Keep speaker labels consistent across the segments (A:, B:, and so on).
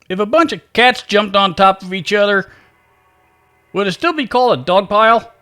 A: If a bunch of cats jumped on top of each other, would it still be called a dog pile?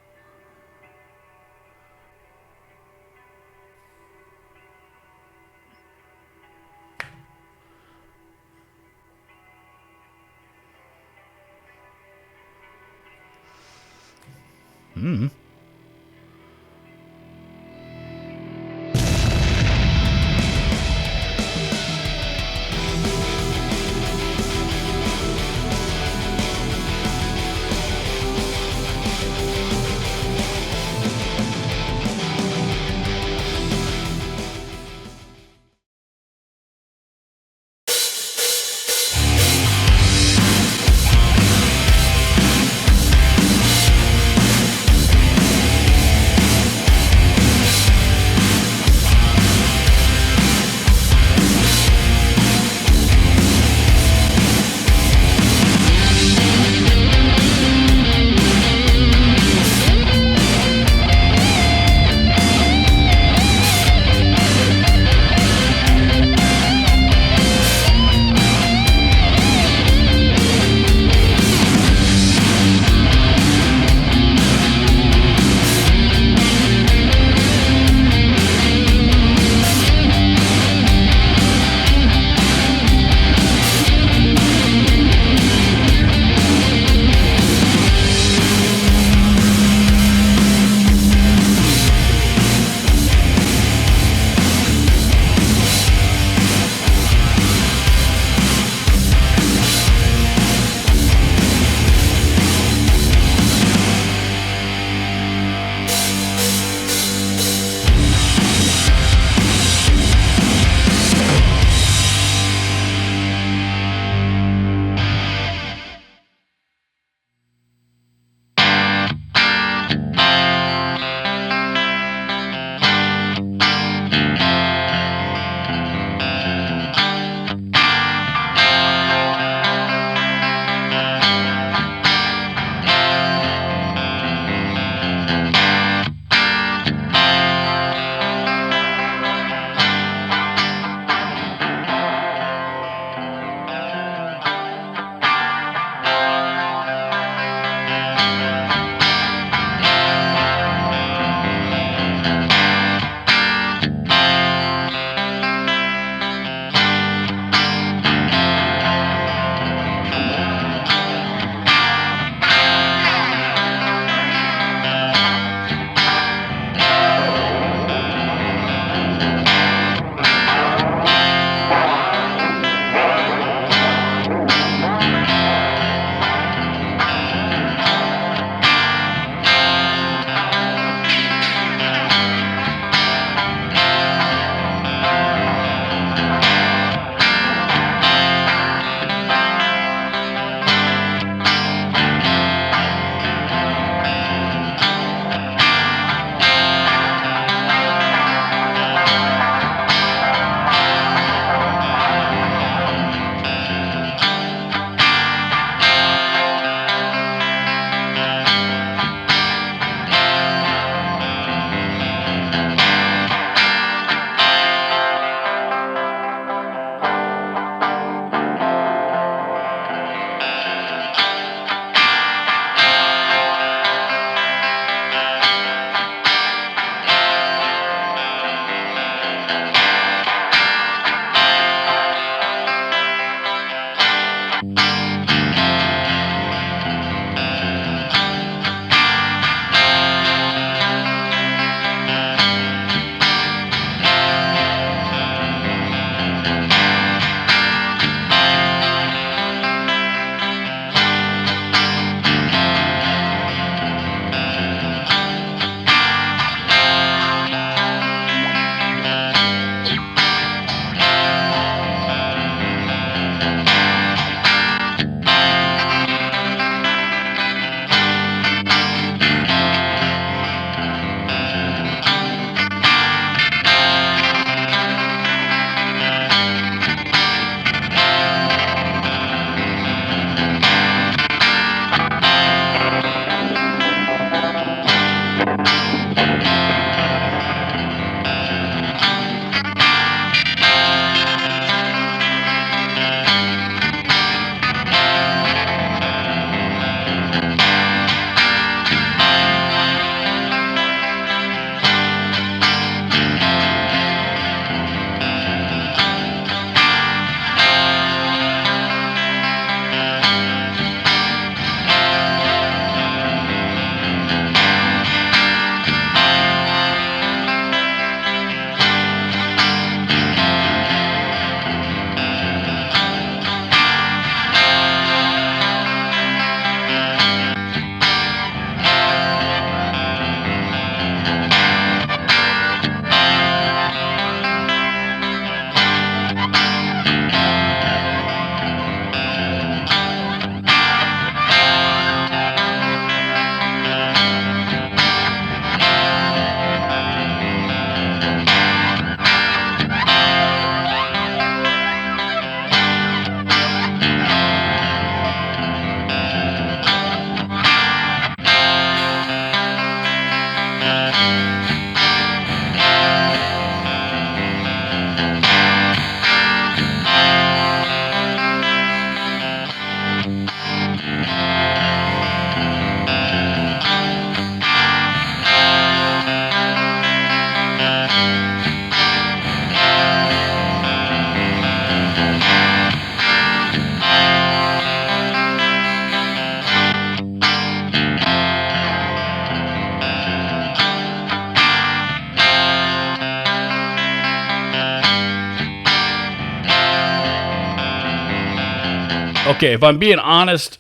A: Okay, if I'm being honest,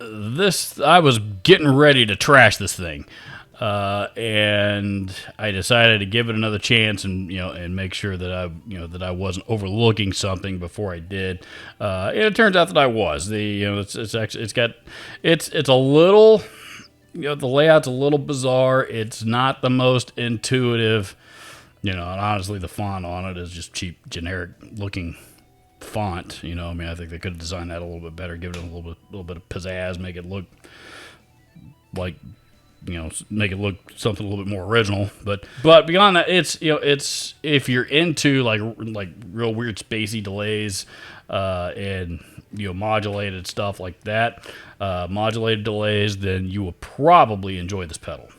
A: I was getting ready to trash this thing. And I decided to give it another chance, and and make sure that I wasn't overlooking something before I did. And it turns out that I was. It's a little, the layout's a little bizarre. It's not the most intuitive, and honestly, the font on it is just cheap, generic looking font. I think they could have designed that a little bit better, give it a little bit of pizzazz, make it look like, make it look something a little bit more original. But beyond that, it's if you're into like real weird spacey delays, and modulated stuff like that, modulated delays, then you will probably enjoy this pedal.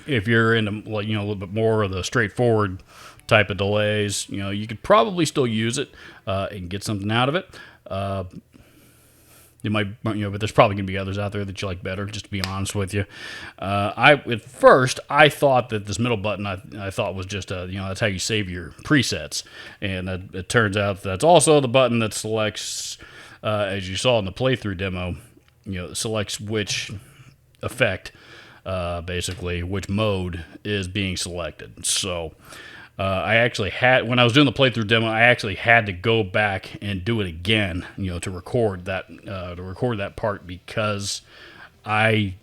A: If you're into a little bit more of the straightforward type of delays, you could probably still use it and get something out of it. You might, but there's probably gonna be others out there that you like better. Just to be honest with you, at first I thought that this middle button I thought was just that's how you save your presets, and it turns out that's also the button that selects, as you saw in the playthrough demo, selects which effect, basically which mode is being selected. So. I actually had, when I was doing the playthrough demo, I actually had to go back and do it again, to record that part, because I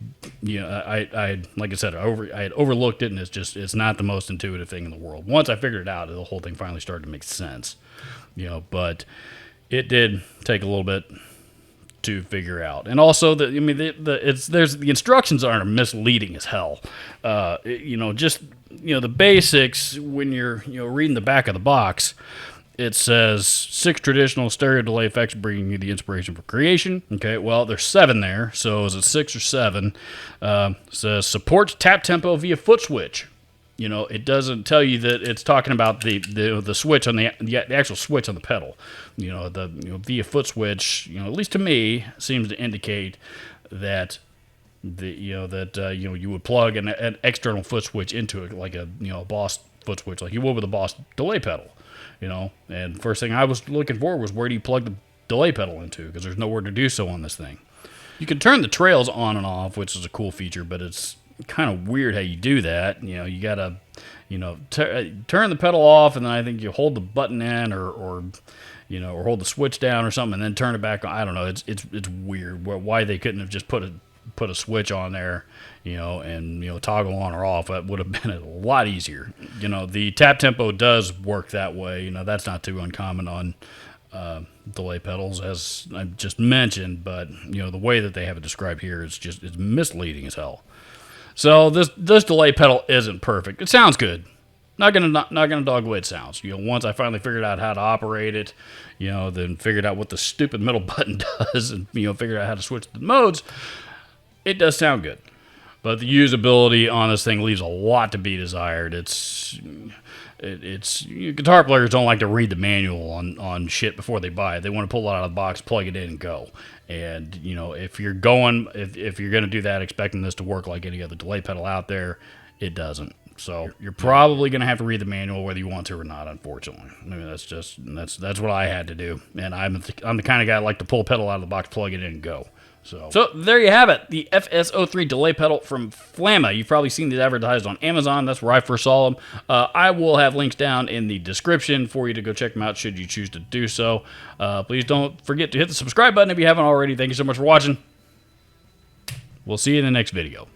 A: like I said, I had overlooked it, and it's not the most intuitive thing in the world. Once I figured it out, the whole thing finally started to make sense, but it did take a little bit to figure out. And also the instructions are misleading as hell. The basics, when you're reading the back of the box, it says 6 traditional stereo delay effects bringing you the inspiration for creation. Okay, well, there's 7 there, so is it 6 or 7? Says supports tap tempo via foot switch. It doesn't tell you that it's talking about the switch on the actual switch on the pedal. Via foot switch, at least to me, seems to indicate that you would plug an external foot switch into it, like a Boss foot switch, like you would with a Boss delay pedal. And first thing I was looking for was, where do you plug the delay pedal into? Because there's nowhere to do so on this thing. You can turn the trails on and off, which is a cool feature, but it's kind of weird how you do that. You gotta turn the pedal off, and then I think you hold the button in, or hold the switch down or something, and then turn it back on. I don't know. It's weird why they couldn't have just put a switch on there, and toggle on or off. That would have been a lot easier. The tap tempo does work that way. That's not too uncommon on delay pedals, as I just mentioned. But the way that they have it described here is it's misleading as hell. So this delay pedal isn't perfect. It sounds good. Not gonna dog the way it sounds. Once I finally figured out how to operate it, then figured out what the stupid middle button does, and figured out how to switch the modes, it does sound good. But the usability on this thing leaves a lot to be desired. Guitar players don't like to read the manual on shit before they buy it. They want to pull it out of the box, plug it in, and go. And if you're going to do that expecting this to work like any other delay pedal out there, it doesn't. So you're probably going to have to read the manual whether you want to or not, unfortunately. That's what I had to do. And I'm the kind of guy that like to pull a pedal out of the box, plug it in, and go. So there you have it, the FS03 delay pedal from Flamma. You've probably seen these advertised on Amazon. That's where I first saw them. I will have links down in the description for you to go check them out should you choose to do so. Please don't forget to hit the subscribe button if you haven't already. Thank you so much for watching. We'll see you in the next video.